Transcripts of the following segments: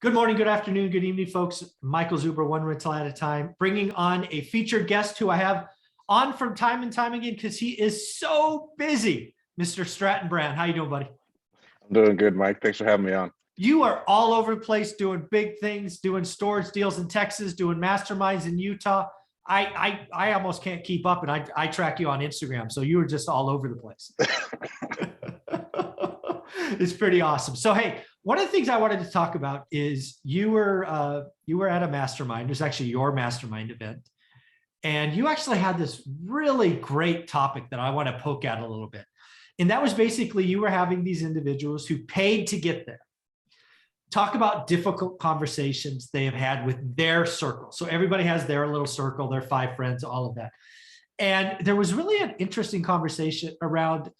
Good morning, good afternoon, good evening, folks. Michael Zuber, one rental at a time, bringing on a featured guest who I have on from time and time again because he is so busy. Mr. Stratton Brown, how you doing, buddy? I'm doing good, Mike. Thanks for having me on. You are all over the place doing big things, doing storage deals in Texas, doing masterminds in Utah. I almost can't keep up, and I track you on Instagram, so you were just all over the place. It's pretty awesome. So, hey, one of the things I wanted to talk about is you were at a mastermind. It was actually your mastermind event, and you actually had this really great topic that I want to poke at a little bit. And that was basically you were having these individuals who paid to get there. Talk about difficult conversations they have had with their circle. So everybody has their little circle, their 5 friends, all of that. And there was really an interesting conversation around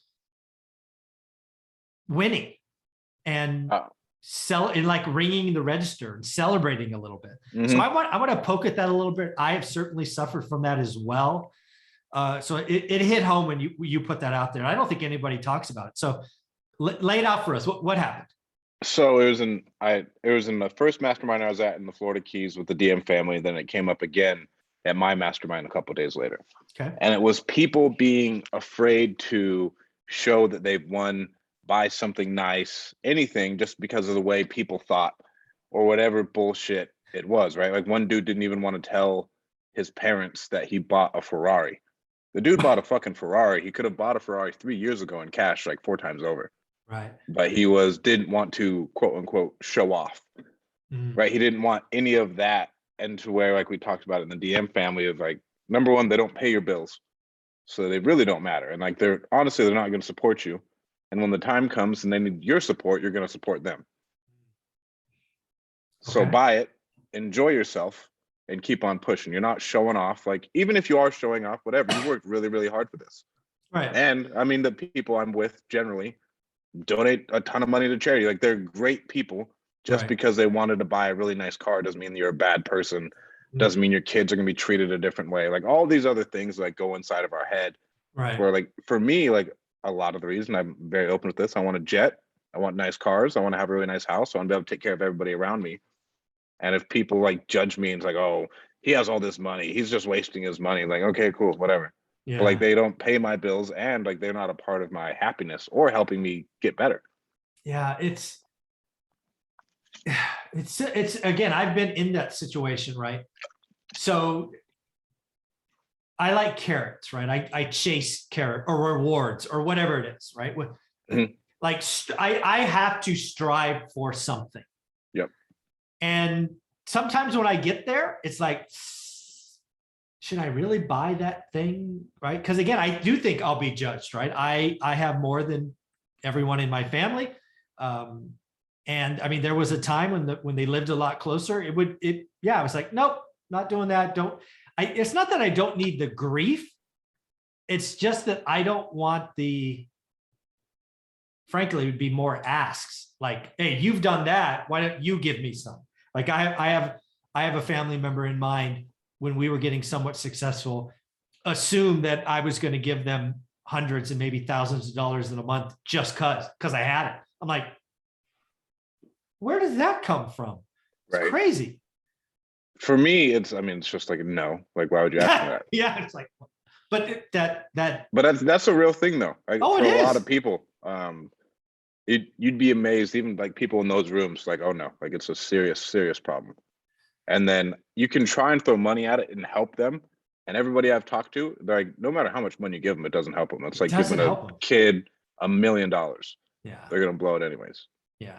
winning and like ringing the register and celebrating a little bit. So I want to poke at that a little bit. I have certainly suffered from that as well. So it hit home when you put that out there. I don't think anybody talks about it. So lay it out for us. What happened? So it was in the first mastermind I was at in the Florida Keys with the DM family. Then it came up again at my mastermind a couple of days later. Okay. And it was people being afraid to show that they've won, buy something nice, anything, just because of the way people thought or whatever bullshit it was, right? Like one dude didn't even want to tell his parents that he bought a Ferrari. The dude bought a fucking Ferrari. He could have bought a Ferrari 3 years ago in cash, like 4 times over. Right. But he didn't want to, quote unquote, show off. Right. He didn't want any of that. And to where, like we talked about in the DM family, of like, number one, they don't pay your bills. So they really don't matter. And like they're not going to support you. And when the time comes and they need your support, you're going to support them. Okay. So buy it, enjoy yourself, and keep on pushing. You're not showing off. Like, even if you are showing off, whatever, you worked really, really hard for this. Right. And I mean, the people I'm with generally donate a ton of money to charity. Like, they're great people. Just because they wanted to buy a really nice car doesn't mean you're a bad person. Doesn't mean your kids are going to be treated a different way. Like, all these other things like go inside of our head. Right. Where, like, for me, like, a lot of the reason I'm very open with this, I want a jet, I want nice cars, I want to have a really nice house, I want to be able to take care of everybody around me. And if people like judge me and it's like, oh, he has all this money, he's just wasting his money, like, okay, cool, whatever. Yeah. But like, they don't pay my bills, and like, they're not a part of my happiness or helping me get better. Yeah, it's again, I've been in that situation, right? So I like carrots, right? I chase carrot or rewards or whatever it is, right? Like I have to strive for something. Yep. And sometimes when I get there, it's like, should I really buy that thing, right? Because again, I do think I'll be judged, right? I have more than everyone in my family. And I mean, there was a time when they lived a lot closer, I was like, nope, not doing that. It's not that I don't need the grief. It's just that I don't want frankly, it would be more asks like, hey, you've done that. Why don't you give me some? Like I have a family member in mind when we were getting somewhat successful, assumed that I was going to give them hundreds and maybe thousands of dollars in a month just because I had it. I'm like, where does that come from? It's crazy. For me, it's just like, no, like, why would you ask me that? Yeah, it's like, but that's a real thing though. Like, for a lot of people, you'd be amazed, even like people in those rooms, like, oh no, like, it's a serious, serious problem. And then you can try and throw money at it and help them. And everybody I've talked to, they're like, no matter how much money you give them, it doesn't help them. It's like giving a kid $1 million. Yeah. They're going to blow it anyways. Yeah.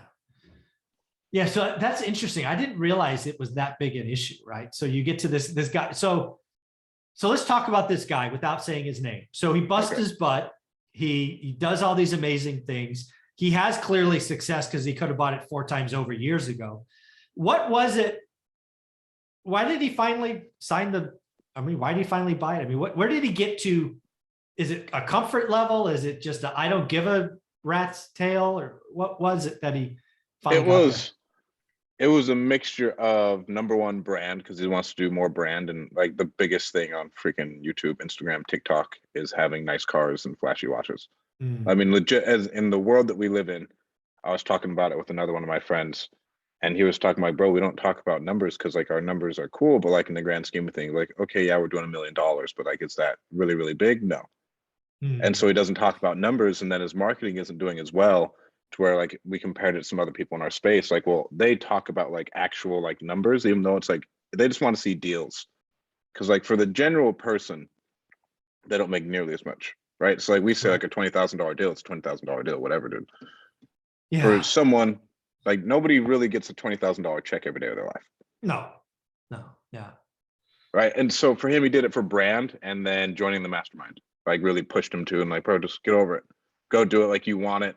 Yeah, so that's interesting. I didn't realize it was that big an issue, right? So you get to this guy. So let's talk about this guy without saying his name. So he busts his butt. He does all these amazing things. He has clearly success because he could have bought it 4 times over years ago. What was it? Why did he finally why did he finally buy it? I mean, where did he get to? Is it a comfort level? Is it just I don't give a rat's tail? Or what was it that he finally It was a mixture of, number one, brand, because he wants to do more brand. And like, the biggest thing on freaking YouTube, Instagram, TikTok is having nice cars and flashy watches. I mean, legit, as in the world that we live in, I was talking about it with another one of my friends. And he was talking like, bro, we don't talk about numbers because like our numbers are cool, but like in the grand scheme of things, like, okay, yeah, we're doing $1 million, but like, is that really, really big? No. And so he doesn't talk about numbers, and then his marketing isn't doing as well, to where like we compared it to some other people in our space. Like, well, they talk about like actual like numbers, even though it's like they just want to see deals. Because like for the general person, they don't make nearly as much, right? So like we say like a $20,000 deal, it's a $20,000 deal, whatever, dude. Yeah. For someone, like nobody really gets a $20,000 check every day of their life. No. Yeah. Right. And so for him, he did it for brand, and then joining the mastermind, like really pushed him to, and like, bro, just get over it. Go do it like you want it.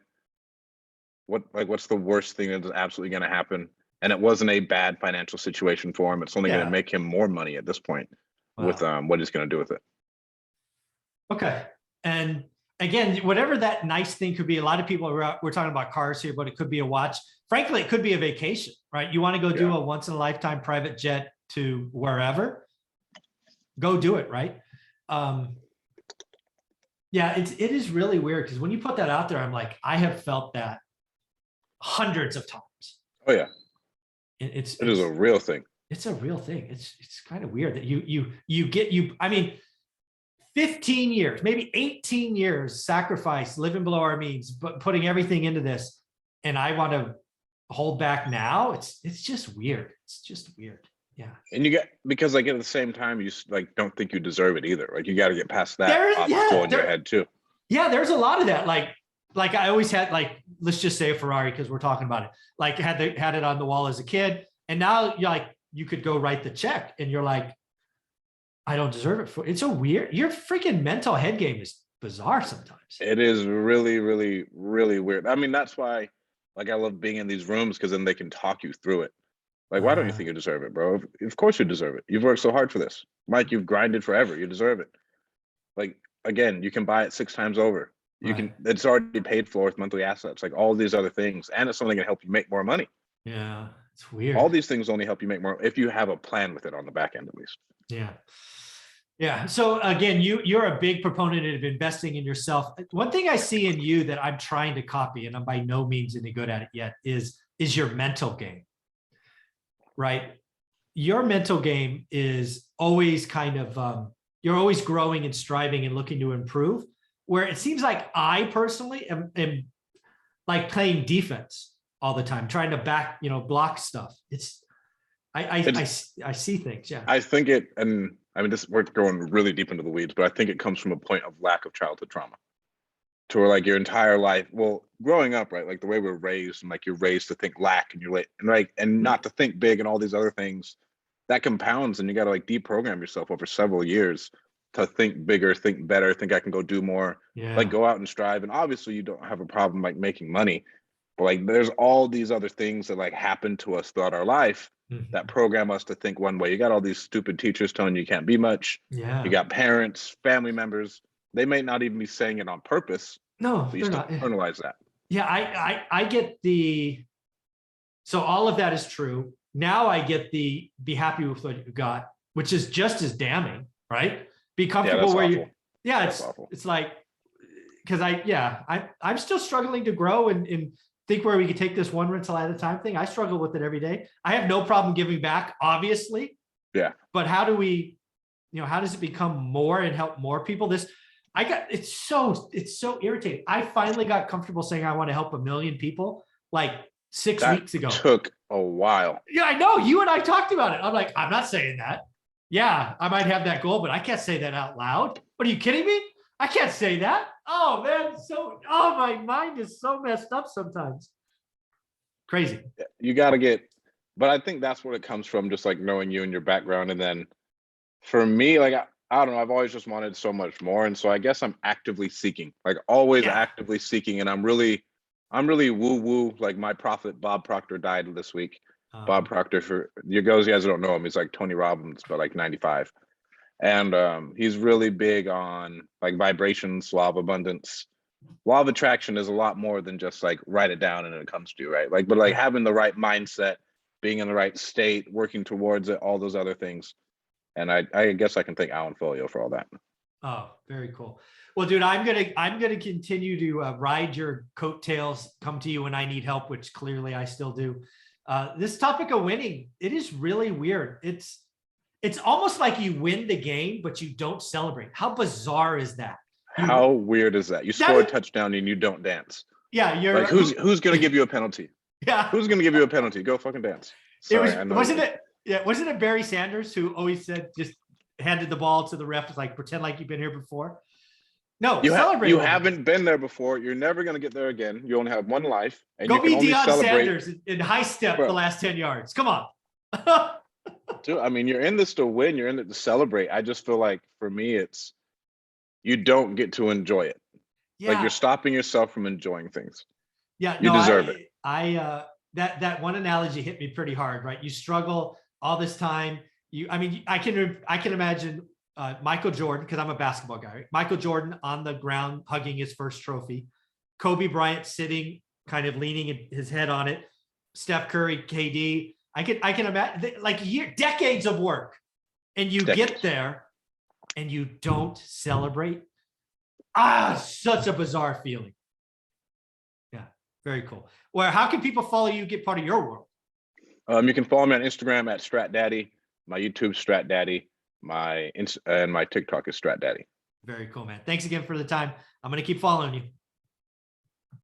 What's the worst thing that's absolutely going to happen? And it wasn't a bad financial situation for him. It's only going to make him more money at this point with what he's going to do with it. Okay. And again, whatever that nice thing could be, a lot of people we're talking about cars here, but it could be a watch. Frankly, it could be a vacation, right? You want to go do a once in a lifetime private jet to wherever, go do it. Right. Yeah, it is really weird, because when you put that out there, I'm like, I have felt that hundreds of times. Oh yeah. It is a real thing. It's a real thing. It's kind of weird that I mean, 15 years, maybe 18 years sacrifice, living below our means, but putting everything into this. And I want to hold back now. It's just weird. It's just weird. Yeah. And you get, because like at the same time, you like don't think you deserve it either. Like you got to get past that obstacle in your head too. Yeah, there's a lot of that. Like I always had, like, let's just say a Ferrari, because we're talking about it. Like had it on the wall as a kid, and now you're like, you could go write the check, and you're like, I don't deserve it. It's a weird. Your freaking mental head game is bizarre sometimes. It is really, really, really weird. I mean, that's why, like, I love being in these rooms, because then they can talk you through it. Like, why don't you think you deserve it, bro? Of course you deserve it. You've worked so hard for this, Mike. You've grinded forever. You deserve it. Like, again, you can buy it 6 times over. You can. It's already paid for with monthly assets, like all these other things, and it's only going to help you make more money. Yeah, it's weird. All these things only help you make more if you have a plan with it on the back end, at least. Yeah. So again, you're a big proponent of investing in yourself. One thing I see in you that I'm trying to copy, and I'm by no means any good at it yet, is your mental game. Right? Your mental game is always kind of you're always growing and striving and looking to improve. Where it seems like I personally am like playing defense all the time, trying to block stuff. I see things. Yeah. I think it, and I mean, we're going really deep into the weeds, but I think it comes from a point of lack of childhood trauma, to where like your entire life, well, growing up, right? Like the way we're raised, and like you're raised to think lack, and you're late, and like, and not to think big, and all these other things that compounds, and you got to like deprogram yourself over several years to think bigger, think better, think I can go do more, like go out and strive. And obviously you don't have a problem like making money, but like there's all these other things that like happen to us throughout our life that program us to think one way. You got all these stupid teachers telling you can't be much. You got parents, family members, they may not even be saying it on purpose. No, but you still internalize that. Yeah, I get so all of that is true. Now I get the be happy with what you got, which is just as damning, right? Be comfortable where you, it's like, because I'm still struggling to grow and think where we could take this one rental at a time thing. I struggle with it every day. I have no problem giving back, obviously. Yeah. But how do we, how does it become more and help more people? It's so irritating. I finally got comfortable saying I want to help 1 million people like 6 weeks ago. Took a while. Yeah, I know. You and I talked about it. I'm like, I'm not saying that. Yeah, I might have that goal, but I can't say that out loud. What, are you kidding me? I can't say that. Oh man, my mind is so messed up sometimes. Crazy. You got to get, but I think that's where it comes from, just like knowing you and your background. And then for me, like, I don't know, I've always just wanted so much more. And so I guess I'm actively seeking, like always actively seeking. And I'm really woo-woo. Like my prophet, Bob Proctor, died this week. Bob Proctor, for you guys don't know him, he's like Tony Robbins, but like 95. And he's really big on like vibrations, law of abundance. Law of attraction is a lot more than just like write it down and it comes to you, right? Like, but like having the right mindset, being in the right state, working towards it, all those other things. And I guess I can thank Alan Folio for all that. Oh, very cool. Well, dude, I'm gonna continue to ride your coattails, come to you when I need help, which clearly I still do. This topic of winning, it is really weird. It's almost like you win the game, but you don't celebrate. How bizarre is that? How weird is that? You score a touchdown and you don't dance. Yeah, you're like, who's gonna give you a penalty? Yeah, who's gonna give you a penalty? Go fucking dance. Sorry, I know wasn't it? Yeah, wasn't it Barry Sanders who always said just handed the ball to the ref, like pretend like you've been here before? No, celebrate. You haven't been there before. You're never gonna get there again. You only have one life, and Go you can be only Deion celebrate. Sanders in high step the last 10 yards. Come on. Dude, I mean, you're in this to win. You're in it to celebrate. I just feel like for me, it's you don't get to enjoy it. Yeah. Like you're stopping yourself from enjoying things. Yeah, you deserve it. That one analogy hit me pretty hard, right? You struggle all this time. I can imagine Michael Jordan, because I'm a basketball guy, right? Michael Jordan on the ground hugging his first trophy, Kobe Bryant sitting, kind of leaning his head on it, Steph Curry, KD. I can imagine like decades of work, and you get there and you don't celebrate. Such a bizarre feeling. Yeah, very cool. Well, how can people follow you, get part of your world? You can follow me on Instagram at StratDaddy, my YouTube StratDaddy, my TikTok is StratDaddy. Very cool, man. Thanks again for the time. I'm going to keep following you.